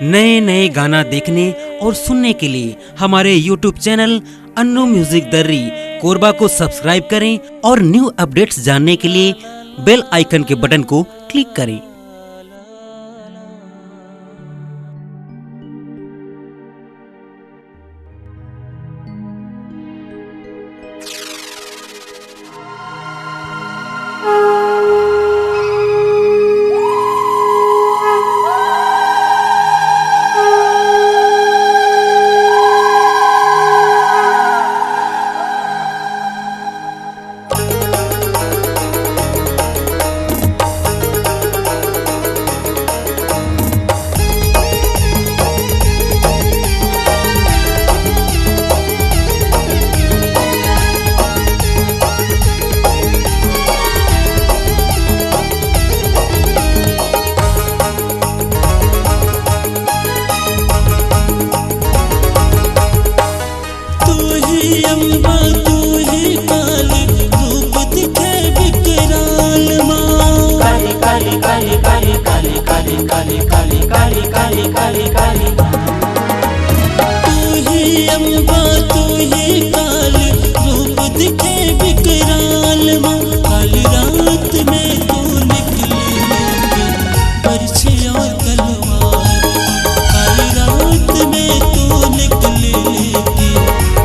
नए नए गाना देखने और सुनने के लिए हमारे YouTube चैनल अन्नू म्यूजिक दर्री कोरबा को सब्सक्राइब करें और न्यू अपडेट्स जानने के लिए बेल आइकन के बटन को क्लिक करें। अम्बा तू ही काली रूप दिखे विकराल माँ। काली काली काली काली काली काली काली काली काली काली काली काली तू ही अम्बा तू ही काली रूप दिखे विकराल माँ। काली रात में तू निकली बरछी और तलवार। काली रात में तू निकली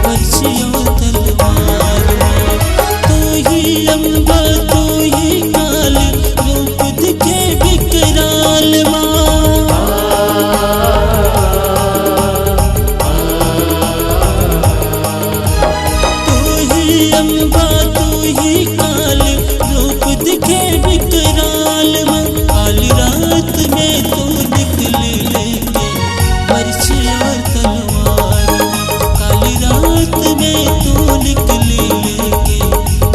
बरछी और तलवार। तू ही अम्बा तू ही काली रूप दिखे विकराल माँ। अम्बा तू ही काली रूप दिखे विकराल माँ। काली रात में तू निकली लेके बरछी और तलवार। काली रात में तू निकली लेके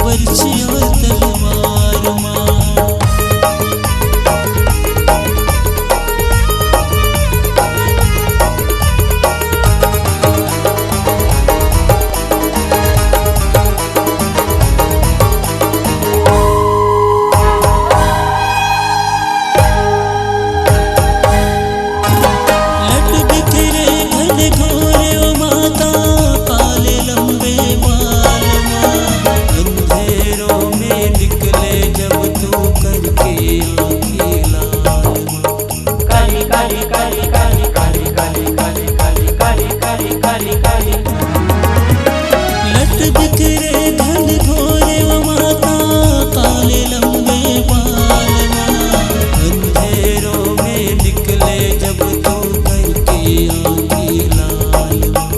बरछी और तलवार माँ। लट बिखरे घन घोरे वो माता काले लंबे बाल माँ। अंधेरों में निकले जब तू करके आंखें लाल माँ।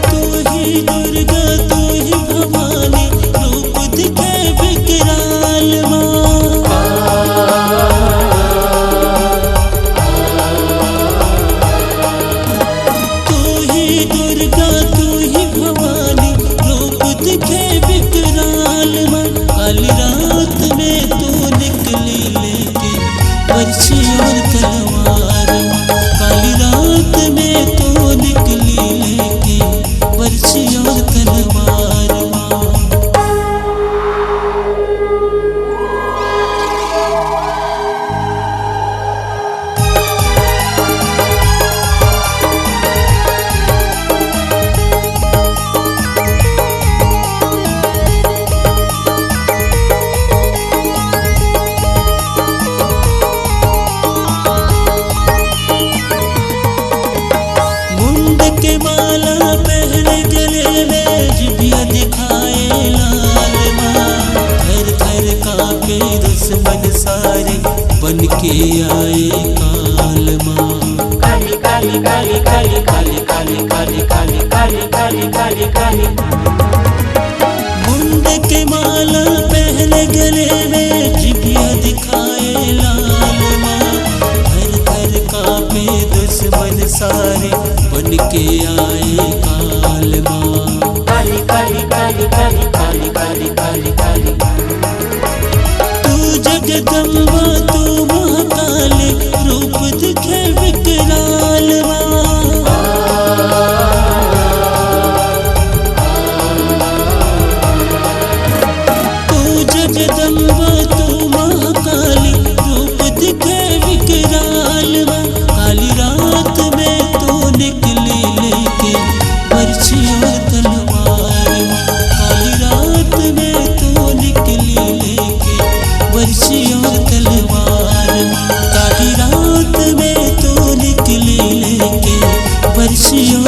तू ही दुर्गा तू ही भवानी रूप दिखे विकराल माँ। दुर्गा तू ही भवानी रूप दिखे विकराल माँ। काली रात में तू निकली लेके बरछी और तलवार माँ। काली रात में तू निकली लेके बरछी और तलवार माँ। के माला पहने गले में जिभिया दिखाए लाल माँ। घर घर कांपे दुश्मन सारे बन के आए काल माँ। काली काली काली काली काली काली काली काली काली काली काली काली मुंड के माला पहने गले में जिभिया दिखाए लाल माँ। घर घर कांपे दुश्मन सारे बन के आए काल माँ। काली काली काली काली काली काली काली काली तू जगदम्बा तू महाकाली रूप दिखे विकराल माँ। तू जगदम्बा तू महाकाली रूप दिखे बरछी